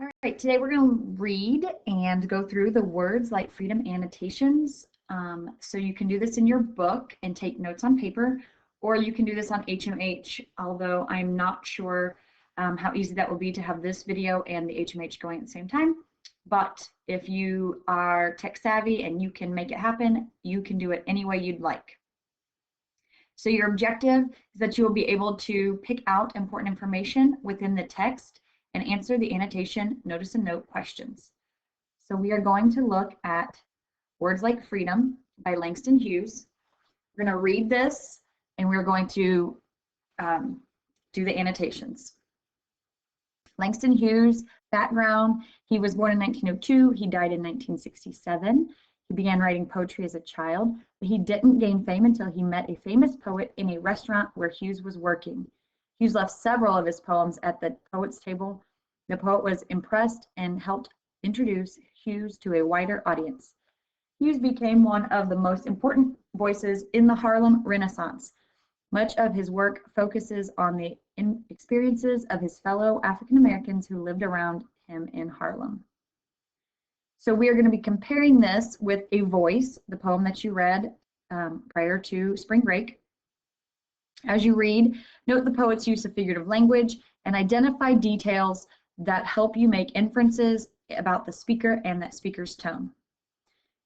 All right, today we're going to read and go through the words like freedom annotations. So you can do this in your book and take notes on paper, or you can do this on HMH, although I'm not sure how easy that will be to have this video and the HMH going at the same time. But if you are tech savvy and you can make it happen, you can do it any way you'd like. So your objective is that you will be able to pick out important information within the text and answer the annotation, notice and note questions. So we are going to look at words like freedom by Langston Hughes. We're going to read this and we're going to do the annotations. Langston Hughes, background, he was born in 1902, he died in 1967. He began writing poetry as a child, but he didn't gain fame until he met a famous poet in a restaurant where Hughes was working. Hughes left several of his poems at the poet's table. The poet was impressed and helped introduce Hughes to a wider audience. Hughes became one of the most important voices in the Harlem Renaissance. Much of his work focuses on the experiences of his fellow African Americans who lived around him in Harlem. So we are going to be comparing this with A Voice, the poem that you read prior to spring break. As you read, note the poet's use of figurative language and identify details that help you make inferences about the speaker and that speaker's tone.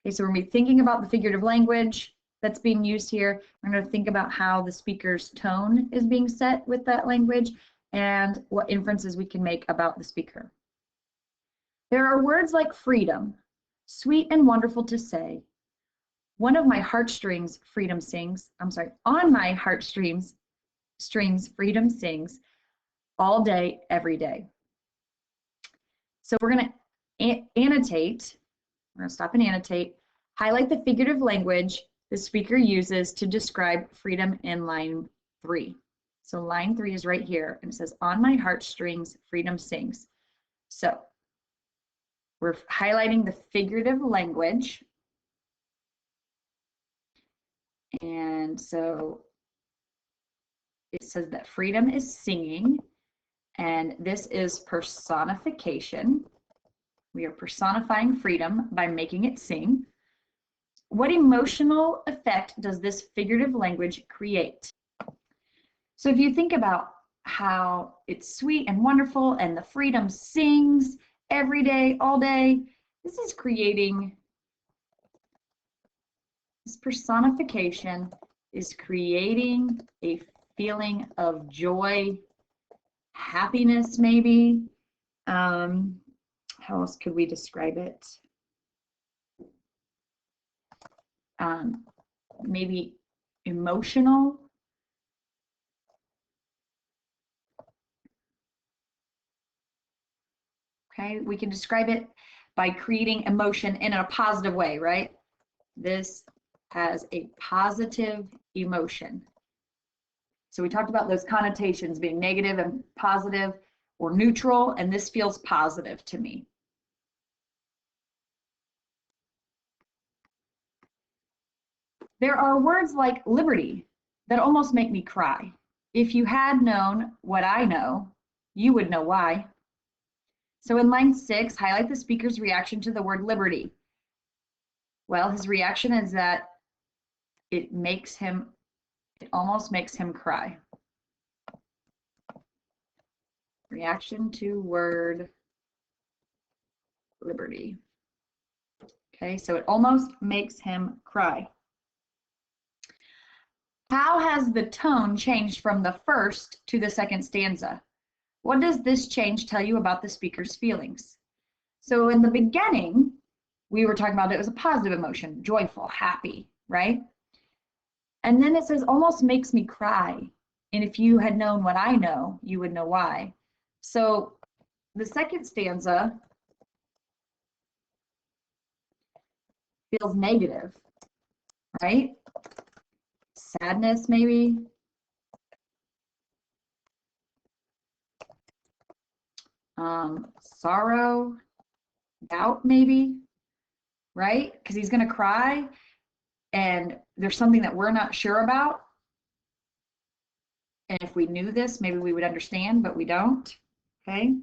Okay, so we're going to be thinking about the figurative language that's being used here. We're going to think about how the speaker's tone is being set with that language and what inferences we can make about the speaker. There are words like freedom, sweet and wonderful to say. One of my heartstrings, freedom sings. On my heartstrings, freedom sings all day, every day. So we're going to annotate. We're going to stop and annotate. Highlight the figurative language the speaker uses to describe freedom in line 3. So line 3 is right here, and it says, on my heartstrings, freedom sings. So we're highlighting the figurative language. And so it says that freedom is singing, and this is personification. We are personifying freedom by making it sing. What emotional effect does this figurative language create? So if you think about how it's sweet and wonderful and the freedom sings every day, all day, this is creating, this personification is creating a feeling of joy, happiness maybe. How else could we describe it? Maybe emotional. Okay, we can describe it by creating emotion in a positive way, right? This has a positive emotion. So we talked about those connotations being negative and positive or neutral, and this feels positive to me. There are words like liberty that almost make me cry. If you had known what I know, you would know why. So in line 6, highlight the speaker's reaction to the word liberty. Well, his reaction is that it almost makes him cry. Reaction to word liberty. Okay, so it almost makes him cry. How has the tone changed from the first to the second stanza? What does this change tell you about the speaker's feelings? So in the beginning, we were talking about it was a positive emotion, joyful, happy, right? And then it says almost makes me cry. And if you had known what I know, you would know why. So the second stanza feels negative, right? Sadness, maybe. Sorrow, doubt, maybe, right? Because he's going to cry and there's something that we're not sure about. And if we knew this, maybe we would understand, but we don't, okay?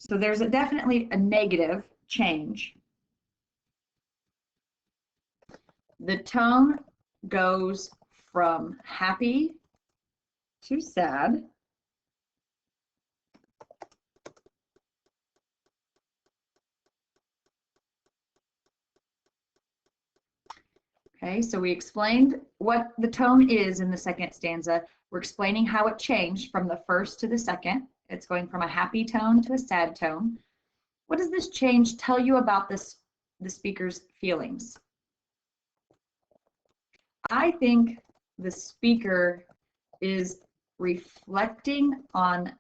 So there's definitely a negative change. The tone goes from happy to sad. Okay, so we explained what the tone is in the second stanza. We're explaining how it changed from the first to the second. It's going from a happy tone to a sad tone. What does this change tell you about the speaker's feelings? I think the speaker is reflecting on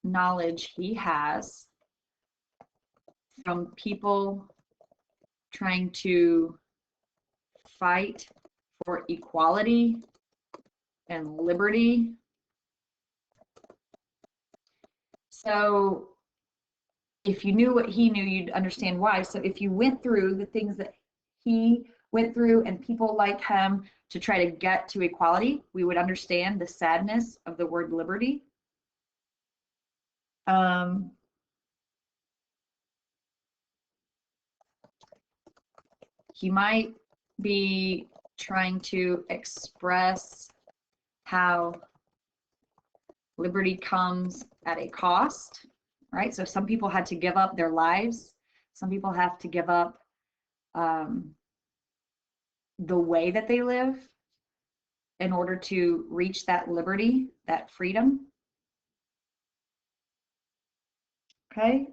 knowledge he has from people trying to fight for equality and liberty. So if you knew what he knew, you'd understand why. So if you went through the things that he went through and people like him to try to get to equality, we would understand the sadness of the word liberty. He might be trying to express how liberty comes at a cost, right? So some people had to give up their lives. Some people have to give up the way that they live in order to reach that liberty, that freedom. Okay,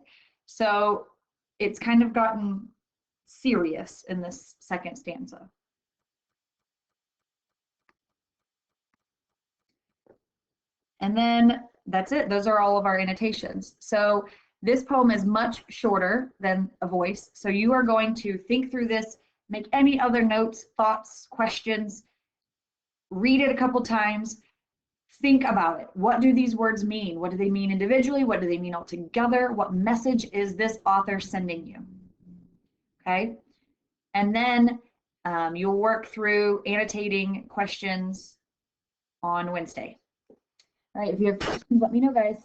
so it's kind of gotten serious in this second stanza. And then that's it. Those are all of our annotations. So this poem is much shorter than a voice. So you are going to think through this, make any other notes, thoughts, questions, read it a couple times, think about it. What do these words mean? What do they mean individually? What do they mean all together? What message is this author sending you? Okay. And then you'll work through annotating questions on Wednesday. All right, if you have questions, let me know, guys.